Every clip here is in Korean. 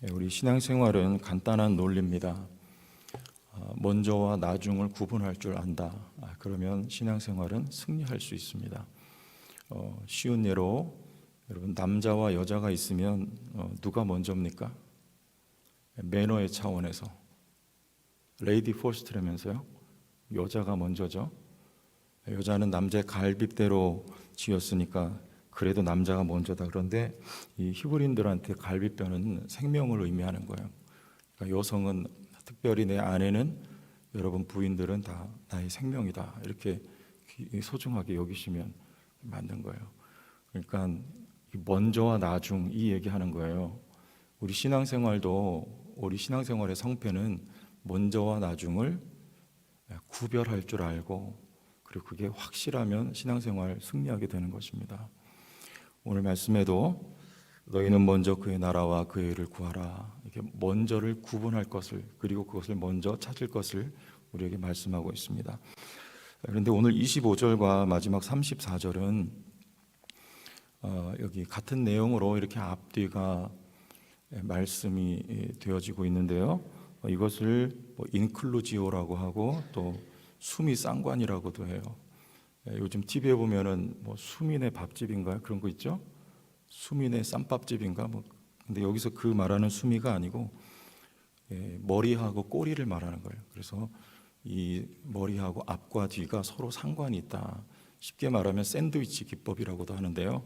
우리 신앙생활은 간단한 논리입니다. 먼저와 나중을 구분할 줄 안다. 그러면 신앙생활은 승리할 수 있습니다. 쉬운 예로 여러분, 남자와 여자가 있으면 누가 먼저입니까? 매너의 차원에서 레이디 포스트라면서요. 여자가 먼저죠. 여자는 남자의 갈빗대로 지었으니까 그래도 남자가 먼저다. 그런데 이 히브리인들한테 갈빗뼈는 생명을 의미하는 거예요. 그러니까 여성은, 특별히 내 아내는, 여러분 부인들은 다 나의 생명이다, 이렇게 소중하게 여기시면 맞는 거예요. 그러니까 먼저와 나중 이 얘기하는 거예요. 우리 신앙생활의 성패는 먼저와 나중을 구별할 줄 알고, 그리고 그게 확실하면 신앙생활 승리하게 되는 것입니다. 오늘 말씀에도 너희는 먼저 그의 나라와 그의 의를 구하라, 이렇게 먼저를 구분할 것을, 그리고 그것을 먼저 찾을 것을 우리에게 말씀하고 있습니다. 그런데 오늘 25절과 마지막 34절은 여기 같은 내용으로 이렇게 앞뒤가 말씀이 되어지고 있는데요. 이것을 인클루지오라고 하고 또 수미 쌍관이라고도 해요. 요즘 TV에 보면은 수민의 밥집인가요? 그런 거 있죠? 수민의 쌈밥집인가? 근데 여기서 그 말하는 수미가 아니고 머리하고 꼬리를 말하는 거예요. 그래서 이 머리하고 앞과 뒤가 서로 상관이 있다. 쉽게 말하면 샌드위치 기법이라고도 하는데요.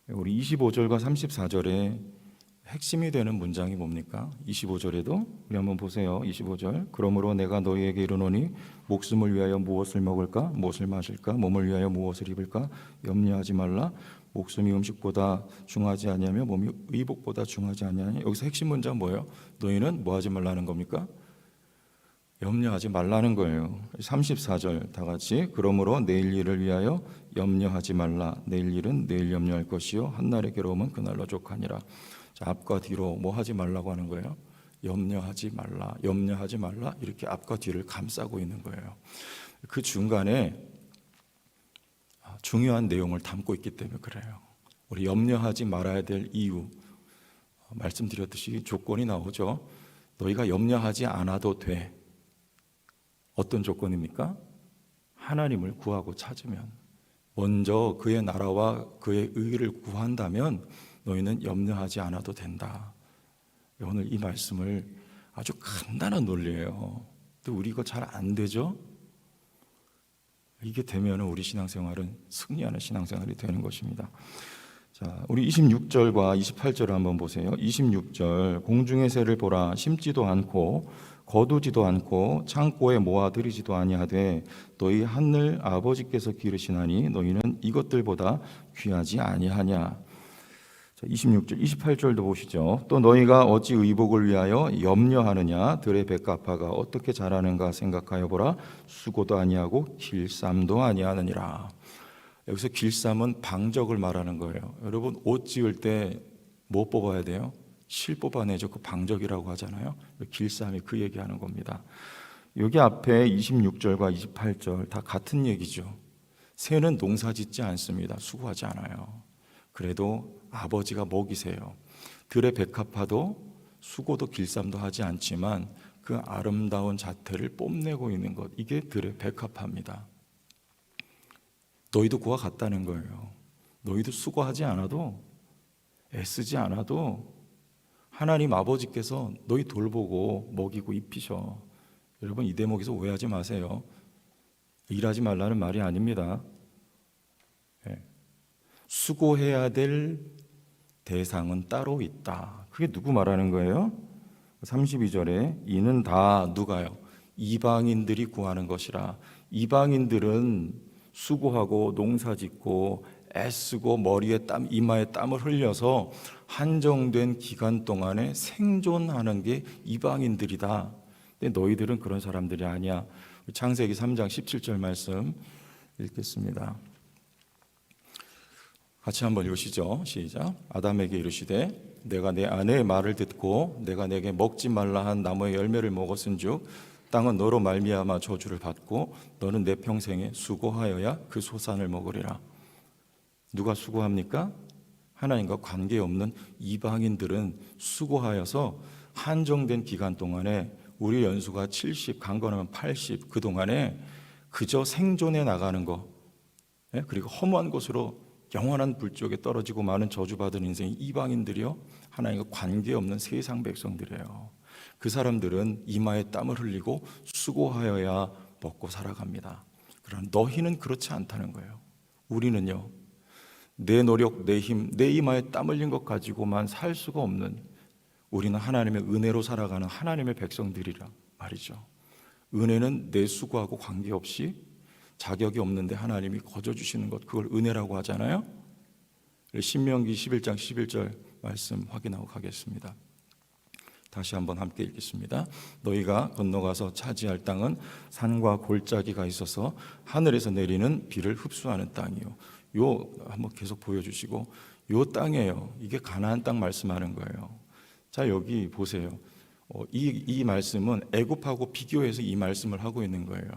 우리 25절과 34절에 핵심이 되는 문장이 뭡니까? 25절에도 우리 한번 보세요. 25절. 그러므로 내가 너희에게 이르노니 목숨을 위하여 무엇을 먹을까? 무엇을 마실까? 몸을 위하여 무엇을 입을까? 염려하지 말라. 목숨이 음식보다 중하지 아니하며 몸이 의복보다 중하지 아니하니. 여기서 핵심 문장 뭐예요? 너희는 뭐 하지 말라는 겁니까? 염려하지 말라는 거예요. 34절 다 같이. 그러므로 내일 일을 위하여 염려하지 말라. 내일 일은 내일 염려할 것이요 한날의 괴로움은 그날로 족하니라. 앞과 뒤로 뭐 하지 말라고 하는 거예요? 염려하지 말라, 염려하지 말라, 이렇게 앞과 뒤를 감싸고 있는 거예요. 그 중간에 중요한 내용을 담고 있기 때문에 그래요. 우리 염려하지 말아야 될 이유, 말씀드렸듯이 조건이 나오죠. 너희가 염려하지 않아도 돼. 어떤 조건입니까? 하나님을 구하고 찾으면, 먼저 그의 나라와 그의 의를 구한다면 너희는 염려하지 않아도 된다. 오늘 이 말씀을 아주 간단한 논리예요. 근데 우리 이거 잘 안 되죠? 이게 되면 우리 신앙생활은 승리하는 신앙생활이 되는 것입니다. 자, 우리 26절과 28절을 한번 보세요. 26절. 공중의 새를 보라. 심지도 않고 거두지도 않고 창고에 모아들이지도 아니하되 너희 하늘 아버지께서 기르시나니 너희는 이것들보다 귀하지 아니하냐. 26절, 28절도 보시죠. 또 너희가 어찌 의복을 위하여 염려하느냐? 들의 백합화가 어떻게 자라는가 생각하여 보라. 수고도 아니하고 길쌈도 아니하느니라. 여기서 길쌈은 방적을 말하는 거예요. 여러분, 옷 지을 때 뭐 뽑아야 돼요? 실 뽑아내죠. 그 방적이라고 하잖아요. 길쌈이 그 얘기하는 겁니다. 여기 앞에 26절과 28절 다 같은 얘기죠. 새는 농사 짓지 않습니다. 수고하지 않아요. 그래도 아버지가 먹이세요. 들의 백합화도 수고도 길쌈도 하지 않지만 그 아름다운 자태를 뽐내고 있는 것, 이게 들의 백합화입니다. 너희도 그와 같다는 거예요. 너희도 수고하지 않아도, 애쓰지 않아도 하나님 아버지께서 너희 돌보고 먹이고 입히셔. 여러분, 이 대목에서 오해하지 마세요. 일하지 말라는 말이 아닙니다. 수고해야 될 대상은 따로 있다. 그게 누구 말하는 거예요? 32절에 이는 다 누가요? 이방인들이 구하는 것이라. 이방인들은 수고하고 농사짓고 애쓰고 머리에 땀, 이마에 땀을 흘려서 한정된 기간 동안에 생존하는 게 이방인들이다. 근데 너희들은 그런 사람들이 아니야. 창세기 3장 17절 말씀 읽겠습니다. 같이 한번 읽으시죠. 시작. 아담에게 이르시되 내가 내 아내의 말을 듣고 내가 내게 먹지 말라 한 나무의 열매를 먹었은즉 땅은 너로 말미암아 저주를 받고 너는 내 평생에 수고하여야 그 소산을 먹으리라. 누가 수고합니까? 하나님과 관계없는 이방인들은 수고하여서 한정된 기간 동안에 우리 연수가 70, 강건하면 80, 그동안에 그저 생존해 나가는 거, 그리고 허무한 곳으로 영원한 불지옥에 떨어지고 마는 저주받은 인생이 이방인들이요, 하나님과 관계없는 세상 백성들이에요. 그 사람들은 이마에 땀을 흘리고 수고하여야 먹고 살아갑니다. 그러나 너희는 그렇지 않다는 거예요. 우리는요, 내 노력, 내 힘, 내 이마에 땀 흘린 것 가지고만 살 수가 없는, 우리는 하나님의 은혜로 살아가는 하나님의 백성들이라 말이죠. 은혜는 내 수고하고 관계없이 자격이 없는데 하나님이 거저 주시는 것, 그걸 은혜라고 하잖아요. 신명기 11장 11절 말씀 확인하고 가겠습니다. 다시 한번 함께 읽겠습니다. 너희가 건너가서 차지할 땅은 산과 골짜기가 있어서 하늘에서 내리는 비를 흡수하는 땅이요. 요 한번 계속 보여주시고, 요 땅이에요. 이게 가나안 땅 말씀하는 거예요. 자, 여기 보세요. 이 말씀은 애굽하고 비교해서 이 말씀을 하고 있는 거예요.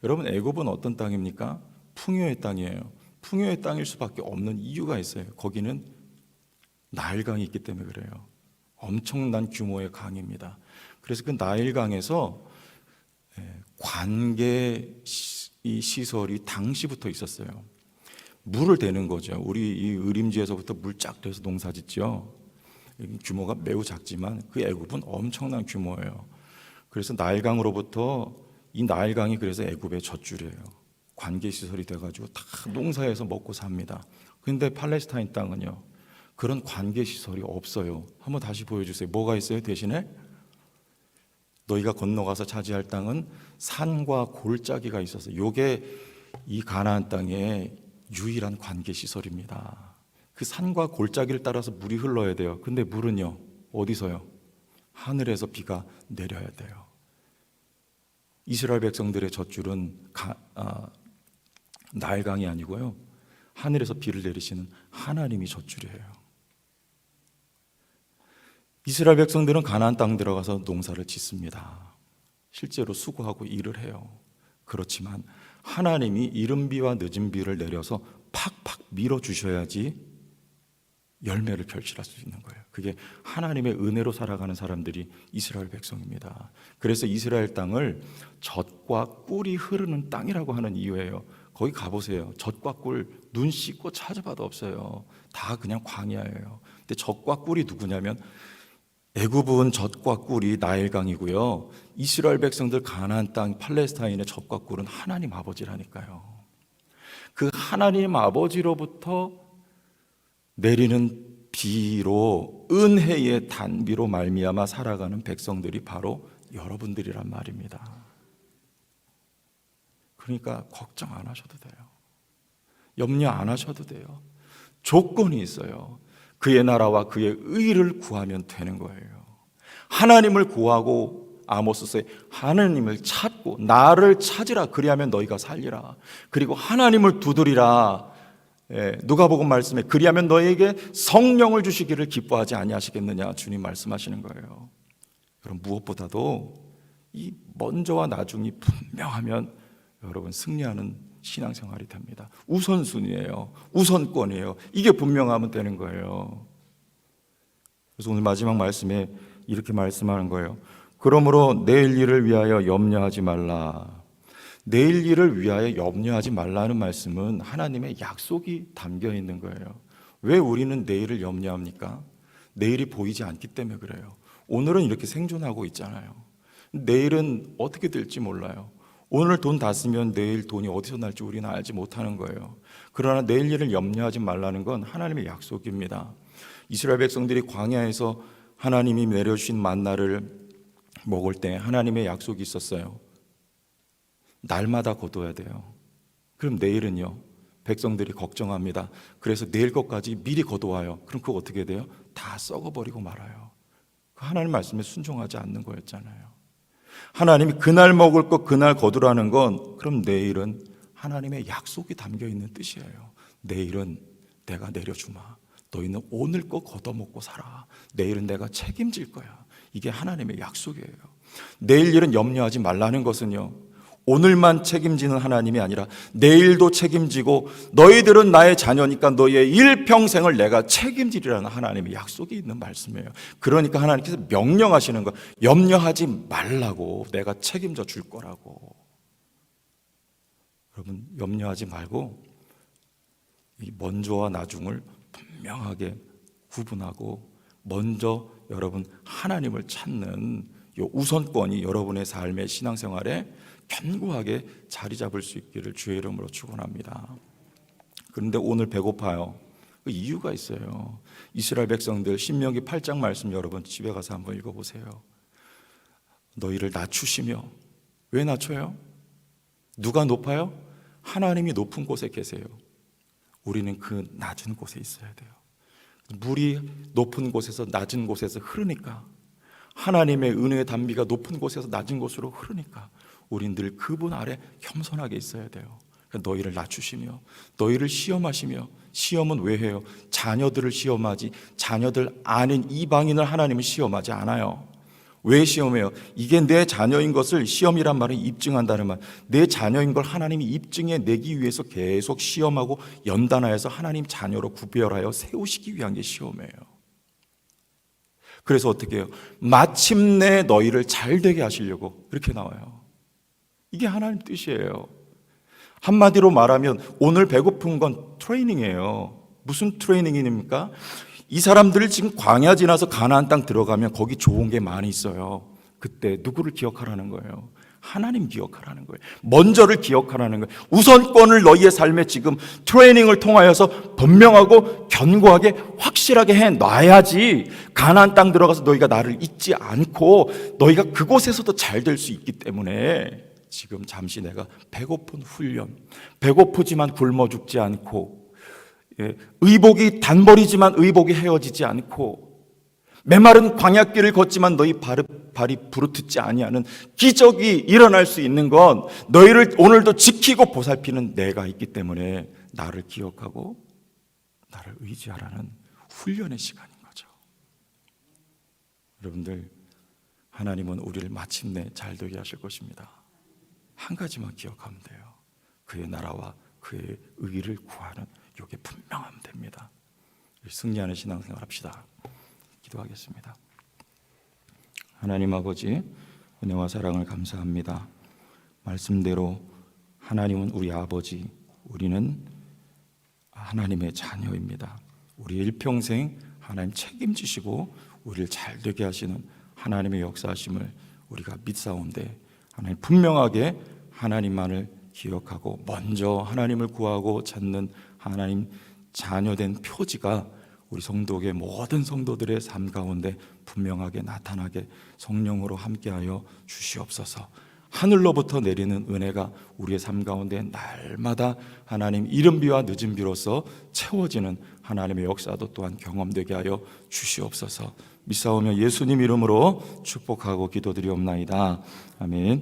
여러분, 애굽은 어떤 땅입니까? 풍요의 땅이에요. 풍요의 땅일 수밖에 없는 이유가 있어요. 거기는 나일강이 있기 때문에 그래요. 엄청난 규모의 강입니다. 그래서 그 나일강에서 관계 시설이 당시부터 있었어요. 물을 대는 거죠. 우리 이 의림지에서부터 물 쫙 대서 농사 짓죠. 규모가 매우 작지만 그 애굽은 엄청난 규모예요. 그래서 나일강으로부터, 이 나일강이 그래서 애굽의 젖줄이에요. 관계 시설이 돼가지고 다 농사해서 먹고 삽니다. 그런데 팔레스타인 땅은요, 그런 관계 시설이 없어요. 한번 다시 보여주세요. 뭐가 있어요? 대신에 너희가 건너가서 차지할 땅은 산과 골짜기가 있어서, 요게 이 가나안 땅의 유일한 관계 시설입니다. 그 산과 골짜기를 따라서 물이 흘러야 돼요. 근데 물은요, 어디서요? 하늘에서 비가 내려야 돼요. 이스라엘 백성들의 젖줄은 나일강이 아니고요, 하늘에서 비를 내리시는 하나님이 젖줄이에요. 이스라엘 백성들은 가나안 땅 들어가서 농사를 짓습니다. 실제로 수고하고 일을 해요. 그렇지만 하나님이 이른 비와 늦은 비를 내려서 팍팍 밀어주셔야지 열매를 결실할 수 있는 거예요. 그게 하나님의 은혜로 살아가는 사람들이 이스라엘 백성입니다. 그래서 이스라엘 땅을 젖과 꿀이 흐르는 땅이라고 하는 이유예요. 거기 가보세요. 젖과 꿀 눈 씻고 찾아봐도 없어요. 다 그냥 광야예요. 근데 젖과 꿀이 누구냐면, 애굽은 젖과 꿀이 나일강이고요, 이스라엘 백성들 가나안 땅 팔레스타인의 젖과 꿀은 하나님 아버지라니까요. 그 하나님 아버지로부터 내리는 비로, 은혜의 단비로 말미암아 살아가는 백성들이 바로 여러분들이란 말입니다. 그러니까 걱정 안 하셔도 돼요. 염려 안 하셔도 돼요. 조건이 있어요. 그의 나라와 그의 의를 구하면 되는 거예요. 하나님을 구하고, 아모스서에 하나님을 찾고 나를 찾으라, 그리하면 너희가 살리라. 그리고 하나님을 두드리라. 누가복음 말씀에 그리하면 너희에게 성령을 주시기를 기뻐하지 아니하시겠느냐, 주님 말씀하시는 거예요. 여러분, 무엇보다도 이 먼저와 나중이 분명하면 여러분 승리하는 신앙생활이 됩니다. 우선순위예요. 우선권이에요. 이게 분명하면 되는 거예요. 그래서 오늘 마지막 말씀에 이렇게 말씀하는 거예요. 그러므로 내일 일을 위하여 염려하지 말라. 내일 일을 위하여 염려하지 말라는 말씀은 하나님의 약속이 담겨 있는 거예요. 왜 우리는 내일을 염려합니까? 내일이 보이지 않기 때문에 그래요. 오늘은 이렇게 생존하고 있잖아요. 내일은 어떻게 될지 몰라요. 오늘 돈 다 쓰면 내일 돈이 어디서 날지 우리는 알지 못하는 거예요. 그러나 내일 일을 염려하지 말라는 건 하나님의 약속입니다. 이스라엘 백성들이 광야에서 하나님이 내려주신 만나를 먹을 때 하나님의 약속이 있었어요. 날마다 거둬야 돼요. 그럼 내일은요, 백성들이 걱정합니다. 그래서 내일 것까지 미리 거둬와요. 그럼 그거 어떻게 돼요? 다 썩어버리고 말아요. 그 하나님 말씀에 순종하지 않는 거였잖아요. 하나님이 그날 먹을 것 그날 거두라는 건, 그럼 내일은 하나님의 약속이 담겨 있는 뜻이에요. 내일은 내가 내려주마. 너희는 오늘 거 걷어먹고 살아. 내일은 내가 책임질 거야. 이게 하나님의 약속이에요. 내일 일은 염려하지 말라는 것은요, 오늘만 책임지는 하나님이 아니라 내일도 책임지고 너희들은 나의 자녀니까 너희의 일평생을 내가 책임지리라는 하나님의 약속이 있는 말씀이에요. 그러니까 하나님께서 명령하시는 거, 염려하지 말라고, 내가 책임져 줄 거라고. 여러분, 염려하지 말고 이 먼저와 나중을 분명하게 구분하고 먼저 여러분 하나님을 찾는 이 우선권이 여러분의 삶의 신앙생활에 견고하게 자리 잡을 수 있기를 주의 이름으로 축원합니다. 그런데 오늘 배고파요. 그 이유가 있어요. 이스라엘 백성들 신명기 8장 말씀 여러분 집에 가서 한번 읽어보세요. 너희를 낮추시며, 왜 낮춰요? 누가 높아요? 하나님이 높은 곳에 계세요. 우리는 그 낮은 곳에 있어야 돼요. 물이 높은 곳에서 낮은 곳에서 흐르니까, 하나님의 은혜의 단비가 높은 곳에서 낮은 곳으로 흐르니까 우린 늘 그분 아래 겸손하게 있어야 돼요. 너희를 낮추시며 너희를 시험하시며, 시험은 왜 해요? 자녀들을 시험하지 자녀들 아닌 이방인을 하나님은 시험하지 않아요. 왜 시험해요? 이게 내 자녀인 것을, 시험이란 말은 입증한다는 말, 내 자녀인 걸 하나님이 입증해 내기 위해서 계속 시험하고 연단하여서 하나님 자녀로 구별하여 세우시기 위한 게 시험이에요. 그래서 어떻게 해요? 마침내 너희를 잘 되게 하시려고 이렇게 나와요. 이게 하나님 뜻이에요. 한마디로 말하면 오늘 배고픈 건 트레이닝이에요. 무슨 트레이닝입니까? 이 사람들을 지금 광야 지나서 가나안 땅 들어가면 거기 좋은 게 많이 있어요. 그때 누구를 기억하라는 거예요? 하나님 기억하라는 거예요. 먼저를 기억하라는 거예요. 우선권을 너희의 삶에 지금 트레이닝을 통하여서 분명하고 견고하게 확실하게 해놔야지 가나안 땅 들어가서 너희가 나를 잊지 않고 너희가 그곳에서도 잘 될 수 있기 때문에 지금 잠시 내가 배고픈 훈련, 배고프지만 굶어 죽지 않고, 의복이 단벌이지만 의복이 헤어지지 않고, 메마른 광야길을 걷지만 너희 발이 부르트지 아니하는 기적이 일어날 수 있는 건 너희를 오늘도 지키고 보살피는 내가 있기 때문에 나를 기억하고 나를 의지하라는 훈련의 시간인 거죠. 여러분들, 하나님은 우리를 마침내 잘 되게 하실 것입니다. 한 가지만 기억하면 돼요. 그의 나라와 그의 의를 구하는, 이게 분명하면 됩니다. 승리하는 신앙생활 합시다. 기도하겠습니다. 하나님 아버지, 은혜와 사랑을 감사합니다. 말씀대로 하나님은 우리 아버지, 우리는 하나님의 자녀입니다. 우리 일평생 하나님 책임지시고 우리를 잘되게 하시는 하나님의 역사하심을 우리가 믿사온데, 하나님 분명하게 하나님만을 기억하고 먼저 하나님을 구하고 찾는 하나님 자녀된 표지가 우리 성도의 모든 성도들의 삶 가운데 분명하게 나타나게 성령으로 함께하여 주시옵소서. 하늘로부터 내리는 은혜가 우리의 삶 가운데 날마다 하나님 이른비와 늦은비로서 채워지는 하나님의 역사도 또한 경험되게 하여 주시옵소서. 믿사오며 예수님 이름으로 축복하고 기도드리옵나이다. 아멘.